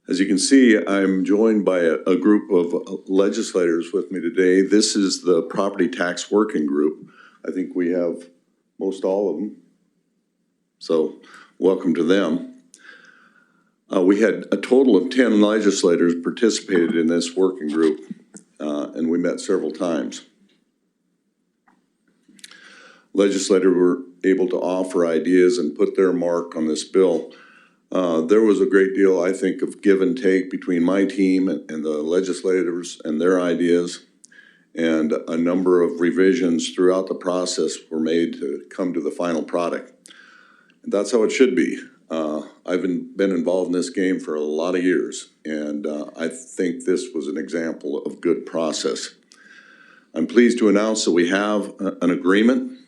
As you can see, I'm joined by a group of legislators with me today. This is the Property Tax Working Group. I think we have most all of them. So welcome to them. We had a total of 10 legislators participated in this working group, and we met several times. Legislators were able to offer ideas and put their mark on this bill. There was a great deal, I think, of give and take between my team and the legislators and their ideas, and a number of revisions throughout the process were made to come to the final product. And that's how it should be. I've been involved in this game for a lot of years, and I think this was an example of good process. I'm pleased to announce that we have an agreement,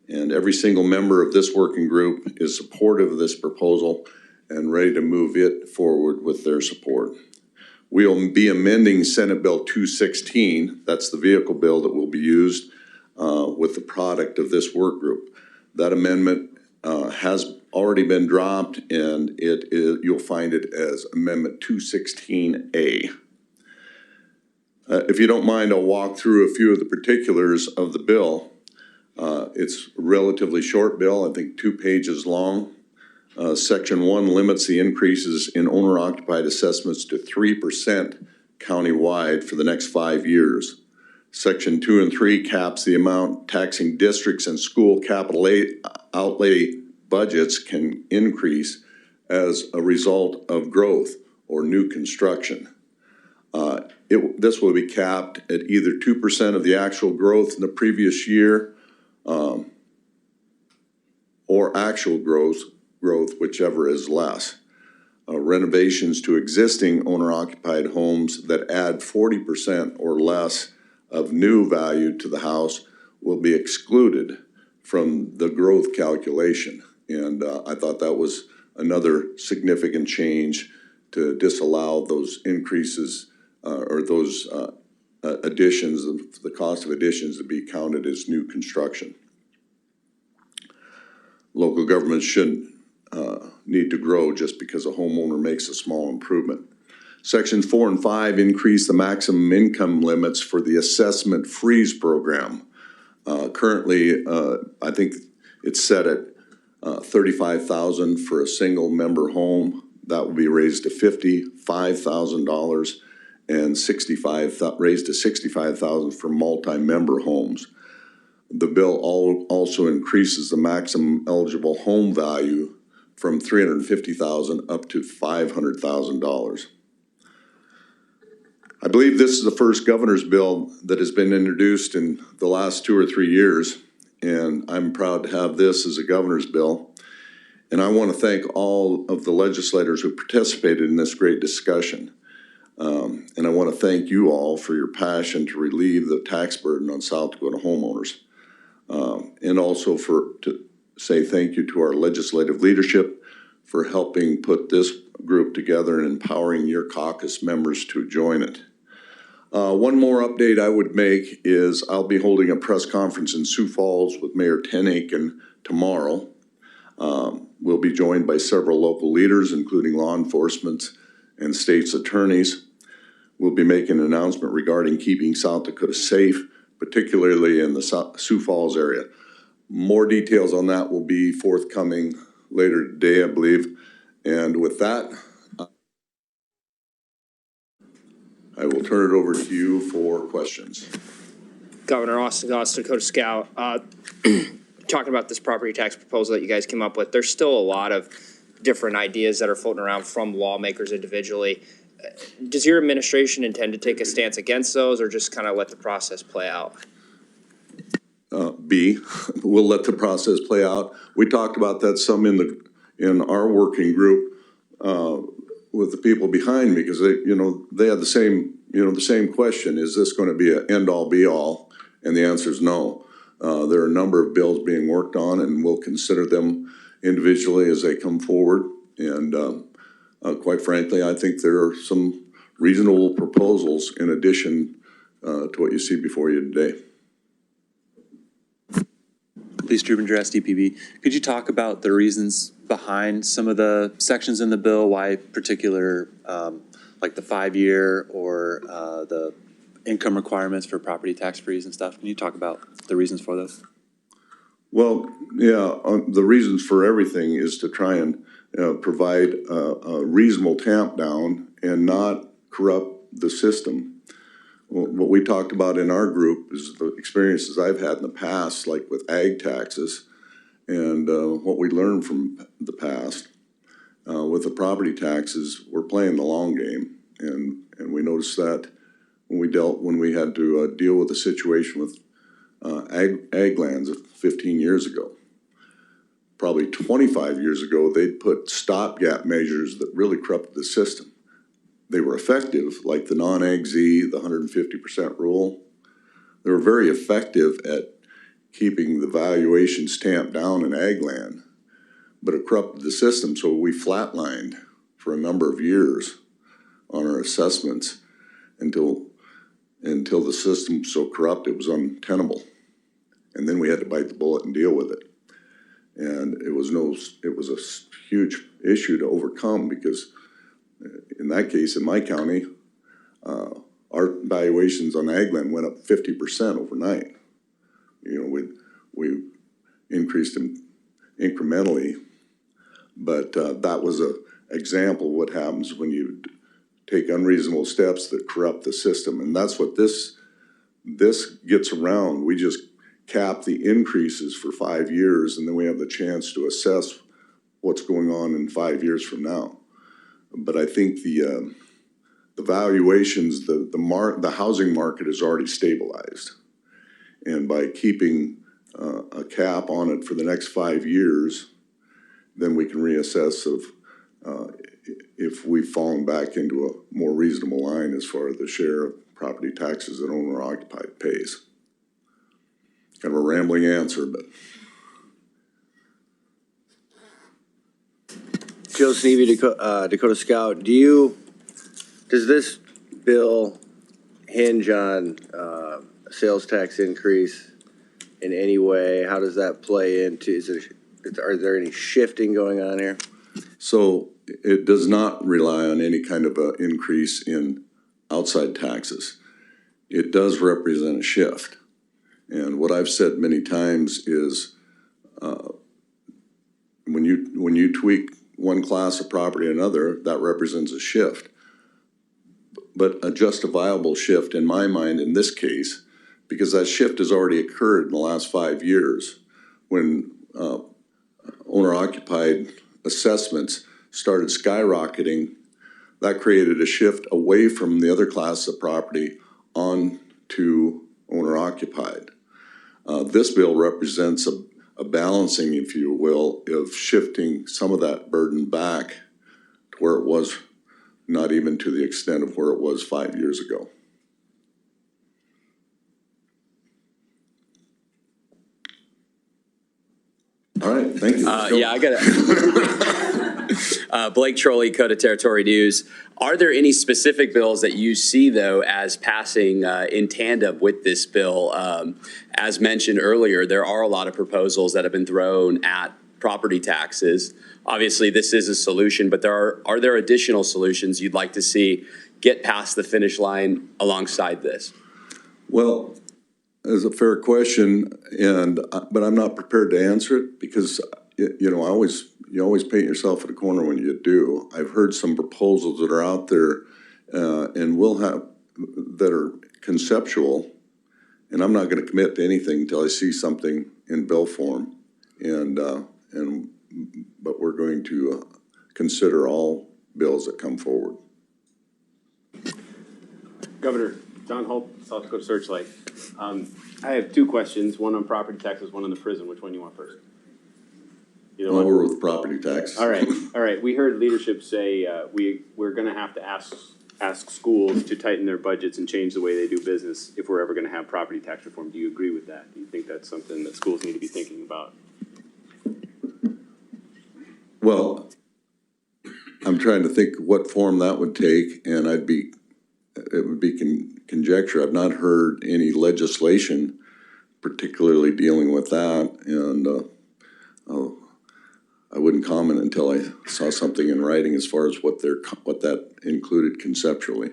and every single member of this working group is supportive of this proposal and ready to move it forward with their support. We'll be amending Senate Bill 216, that's the vehicle bill that will be used with the product of this work group. That amendment has already been dropped, and you'll find it as Amendment 216A. If you don't mind, I'll walk through a few of the particulars of the bill. It's a relatively short bill, I think 2 pages long. Section 1 limits the increases in owner-occupied assessments to 3% countywide for the next 5 years. Section 2 and 3 caps the amount taxing districts and school capital outlay budgets can increase as a result of growth or new construction. This will be capped at either 2% of the actual growth in the previous year or actual growth, whichever is less. Renovations to existing owner-occupied homes that add 40% or less of new value to the house will be excluded from the growth calculation. And I thought that was another significant change to disallow those increases or those additions, the cost of additions to be counted as new construction. Local governments shouldn't need to grow just because a homeowner makes a small improvement. Sections 4 and 5 increase the maximum income limits for the assessment freeze program. Currently, I think it's set at $35,000 for a single member home. That will be raised to $55,000 and raised to $65,000 for multi-member homes. The bill also increases the maximum eligible home value from $350,000 up to $500,000. I believe this is the first governor's bill that has been introduced in the last 2 or 3 years, and I'm proud to have this as a governor's bill. And I want to thank all of the legislators who participated in this great discussion. And I want to thank you all for your passion to relieve the tax burden on South Dakota homeowners. And also to say thank you to our legislative leadership for helping put this group together and empowering your caucus members to join it. One more update I would make is I'll be holding a press conference in Sioux Falls with Mayor Tenhaken tomorrow. We'll be joined by several local leaders, including law enforcement and state's attorneys. We'll be making an announcement regarding keeping South Dakota safe, particularly in the Sioux Falls area. More details on that will be forthcoming later today, I believe. And with that, I will turn it over to you for questions. Governor Austin Goss, Dakota Scout. Talking about this property tax proposal that you guys came up with, there's still a lot of different ideas that are floating around from lawmakers individually. Does your administration intend to take a stance against those, or just kind of let the process play out? We'll let the process play out. We talked about that some in our working group with the people behind me, because they had the same question: is this going to be an end-all, be-all? And the answer is no. There are a number of bills being worked on, and we'll consider them individually as they come forward. And quite frankly, I think there are some reasonable proposals in addition to what you see before you today. Police Trubinger, SDPB. Could you talk about the reasons behind some of the sections in the bill? Why particular, like the 5-year or the income requirements for property tax freeze and stuff? Can you talk about the reasons for those? Well, yeah, the reasons for everything is to try and provide a reasonable tamp down and not corrupt the system. What we talked about in our group is the experiences I've had in the past, like with ag taxes, and what we learned from the past. With the property taxes, we're playing the long game, and we noticed that when we had to deal with a situation with ag lands 15 years ago. Probably 25 years ago, they'd put stopgap measures that really corrupted the system. They were effective, like the non-ag Z, the 150% rule. They were very effective at keeping the valuations tamped down in ag land, but it corrupted the system, so we flatlined for a number of years on our assessments until the system was so corrupt it was untenable. And then we had to bite the bullet and deal with it. And it was a huge issue to overcome because in that case, in my county, our valuations on ag land went up 50% overnight. You know, we increased them incrementally, but that was an example of what happens when you take unreasonable steps that corrupt the system. And that's what this gets around. We just cap the increases for 5 years, and then we have the chance to assess what's going on in 5 years from now. But I think the valuations, the housing market is already stabilized, and by keeping a cap on it for the next 5 years, then we can reassess of if we've fallen back into a more reasonable line as far as the share of property taxes that owner occupied pays. Kind of a rambling answer, but. Joe Sneevy, Dakota Scout, does this bill hinge on sales tax increase in any way? How does that play into, are there any shifting going on here? So it does not rely on any kind of an increase in outside taxes. It does represent a shift. And what I've said many times is when you tweak one class of property to another, that represents a shift. But a justifiable shift in my mind in this case, because that shift has already occurred in the last 5 years when owner-occupied assessments started skyrocketing. That created a shift away from the other class of property on to owner-occupied. This bill represents a balancing, if you will, of shifting some of that burden back to where it was, not even to the extent of where it was 5 years ago. All right, thank you. Yeah, I got it. Blake Trolley, Dakota Territory News. Are there any specific bills that you see, though, as passing in tandem with this bill? As mentioned earlier, there are a lot of proposals that have been thrown at property taxes. Obviously, this is a solution, but are there additional solutions you'd like to see get past the finish line alongside this? Well, it's a fair question, but I'm not prepared to answer it because you always paint yourself in a corner when you do. I've heard some proposals that are out there, and we'll have that are conceptual, and I'm not going to commit to anything until I see something in bill form, but we're going to consider all bills that come forward. Governor John Holt, South Dakota Searchlight. I have two questions, one on property taxes, one on the prison. Which one you want first? We're with property taxes. All right. We heard leadership say we're going to have to ask schools to tighten their budgets and change the way they do business if we're ever going to have property tax reform. Do you agree with that? Do you think that's something that schools need to be thinking about? Well, I'm trying to think what form that would take, and it would be conjecture. I've not heard any legislation particularly dealing with that, and I wouldn't comment until I saw something in writing as far as what that included conceptually.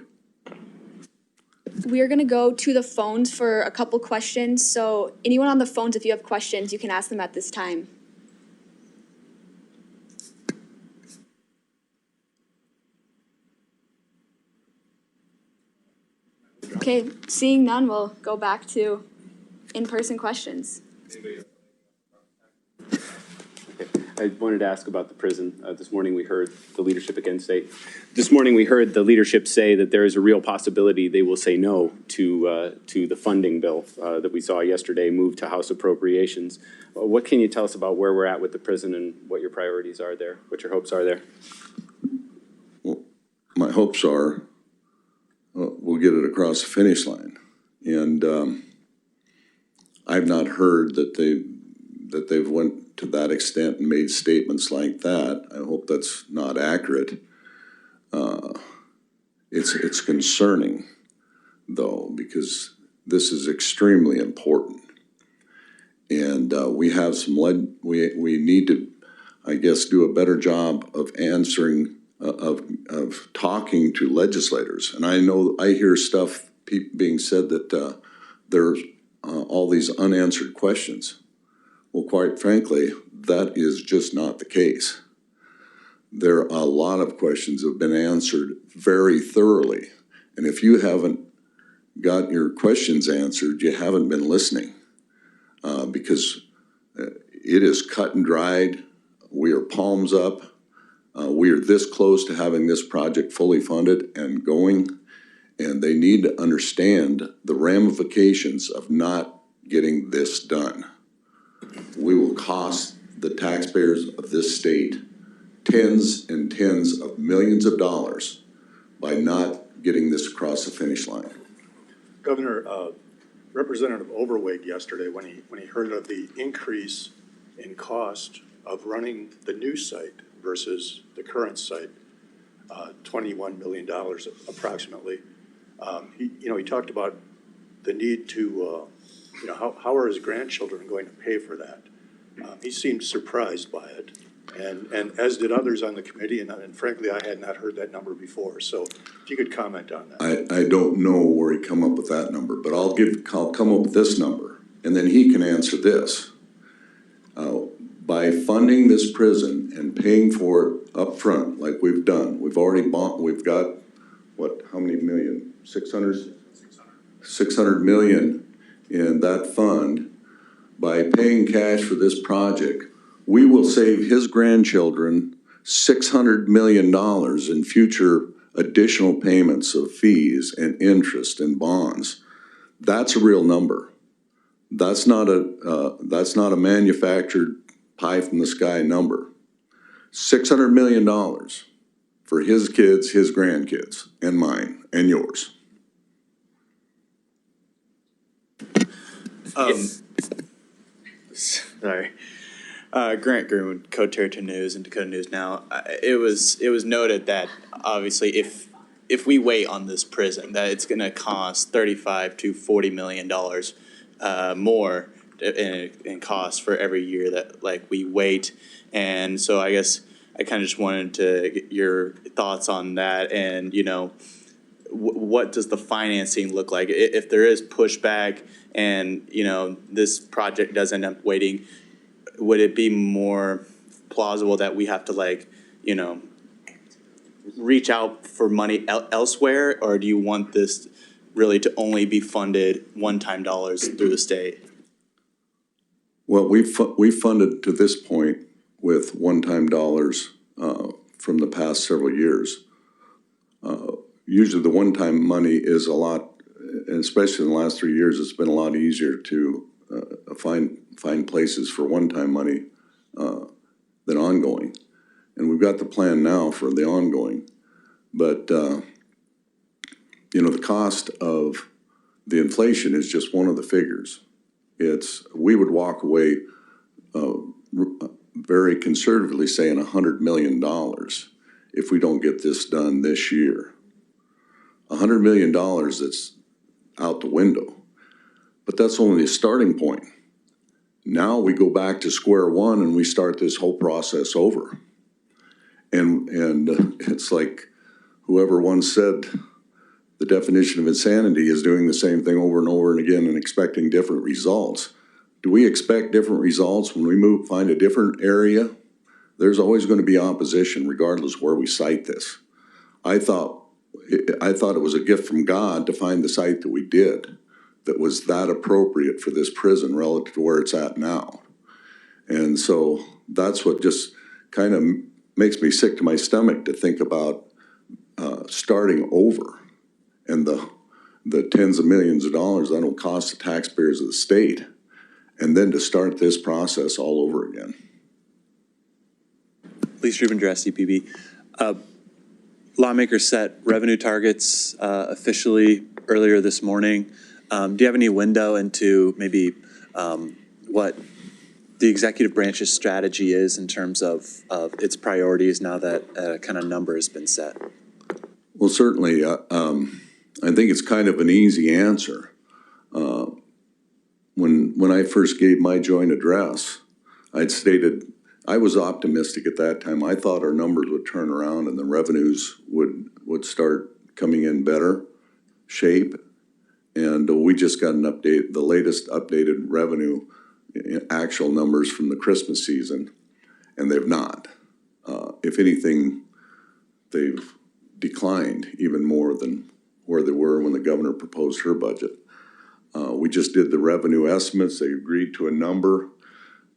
We are going to go to the phones for a couple questions. So anyone on the phones, if you have questions, you can ask them at this time. Okay, seeing none, we'll go back to in-person questions. I wanted to ask about the prison. This morning we heard the leadership again say, this morning we heard the leadership say that there is a real possibility they will say no to the funding bill that we saw yesterday move to House Appropriations. What can you tell us about where we're at with the prison and what your priorities are there, what your hopes are there? Well, my hopes are we'll get it across the finish line. And I've not heard that they've went to that extent and made statements like that. I hope that's not accurate. It's concerning, though, because this is extremely important. And we have we need to, I guess, do a better job of answering, of talking to legislators. And I know, I hear stuff being said that there's all these unanswered questions. Well, quite frankly, that is just not the case. There are a lot of questions that have been answered very thoroughly. And if you haven't got your questions answered, you haven't been listening. Because it is cut and dried. We are palms up. We are this close to having this project fully funded and going. And they need to understand the ramifications of not getting this done. We will cost the taxpayers of this state tens and tens of millions of dollars by not getting this across the finish line. Governor, Representative Overweight yesterday, when he heard of the increase in cost of running the new site versus the current site, $21 million approximately, he talked about the need to, how are his grandchildren going to pay for that? He seemed surprised by it, and as did others on the committee, and frankly, I had not heard that number before. So if you could comment on that. I don't know where he come up with that number, but I'll come up with this number, and then he can answer this. By funding this prison and paying for it up front, like we've done, we've already bought, we've got, what, how many million? 600 million in that fund. By paying cash for this project, we will save his grandchildren $600 million in future additional payments of fees and interest and bonds. That's a real number. That's not a manufactured pie from the sky number. $600 million for his kids, his grandkids, and mine, and yours. Sorry. Grant Greenwood, Co-Territory News and Dakota News Now. It was noted that obviously if we wait on this prison, that it's going to cost $35 to $40 million more in cost for every year that we wait. And so I guess I kind of just wanted to get your thoughts on that, and what does the financing look like if there is pushback and this project does end up waiting? Would it be more plausible that we have to reach out for money elsewhere, or do you want this really to only be funded one-time dollars through the state? Well, we funded to this point with one-time dollars from the past several years. Usually the one-time money is a lot, and especially in the last 3 years, it's been a lot easier to find places for one-time money than ongoing. And we've got the plan now for the ongoing. But, the cost of the inflation is just one of the figures. We would walk away very conservatively saying $100 million if we don't get this done this year. $100 million that's out the window. But that's only a starting point. now we go back to square one and we start this whole process over. And it's like whoever once said, the definition of insanity is doing the same thing over and over and again and expecting different results. Do we expect different results when we find a different area? There's always going to be opposition regardless where we site this. I thought it was a gift from God to find the site that we did that was that appropriate for this prison relative to where it's at now. And so that's what just kind of makes me sick to my stomach to think about starting over and the tens of millions of dollars that'll cost the taxpayers of the state, and then to start this process all over again. Please, Rhoden, address CPB. Lawmakers set revenue targets officially earlier this morning. Do you have any window into maybe what the executive branch's strategy is in terms of its priorities now that kind of number has been set? Well, certainly, I think it's kind of an easy answer. When I first gave my joint address, I'd stated I was optimistic at that time. I thought our numbers would turn around and the revenues would start coming in better shape. And we just got the latest updated revenue actual numbers from the Christmas season, and they've not. If anything, they've declined even more than where they were when the governor proposed her budget. We just did the revenue estimates. They agreed to a number,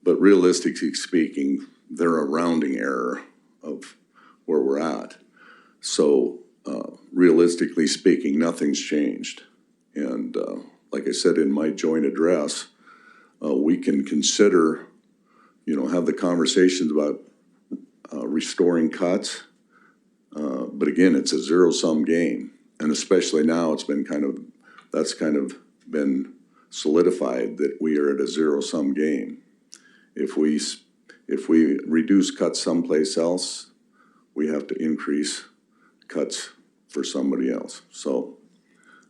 but realistically speaking, they're a rounding error of where we're at. So realistically speaking, nothing's changed. And like I said in my joint address, we can consider, have the conversations about restoring cuts. But again, it's a zero-sum game. And especially now, that's kind of been solidified that we are at a zero-sum game. If we reduce cuts someplace else, we have to increase cuts for somebody else. So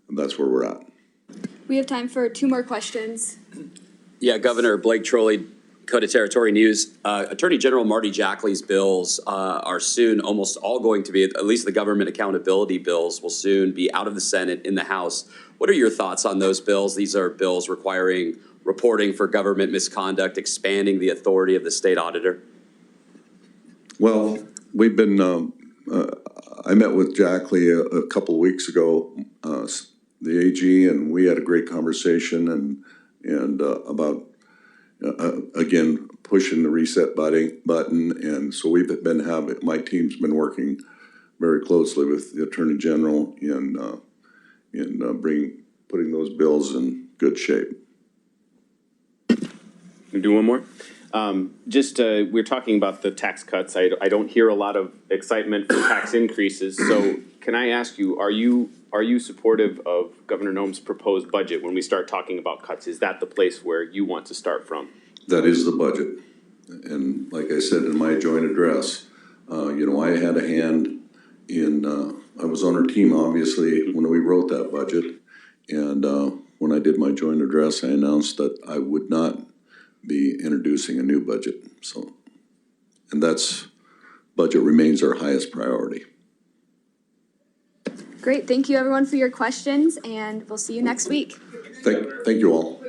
that's where we're at. We have time for 2 more questions. Yeah, Governor Blake Trolley, Dakota Territory News. Attorney General Marty Jackley's bills are soon almost all going to be, at least the government accountability bills will soon be out of the Senate in the House. What are your thoughts on those bills? These are bills requiring reporting for government misconduct, expanding the authority of the state auditor. Well, we've been, I met with Jackley a couple of weeks ago, the AG, and we had a great conversation and about, again, pushing the reset button. And so my team's been working very closely with the Attorney General in putting those bills in good shape. We'll do one more. We're talking about the tax cuts. I don't hear a lot of excitement for tax increases. So can I ask you, are you supportive of Governor Noem's proposed budget when we start talking about cuts? Is that the place where you want to start from? That is the budget. And like I said in my joint address, I had a hand in, I was on her team, obviously, when we wrote that budget. And when I did my joint address, I announced that I would not be introducing a new budget. So, and budget remains our highest priority. Great. Thank you, everyone, for your questions, and we'll see you next week. Thank you all.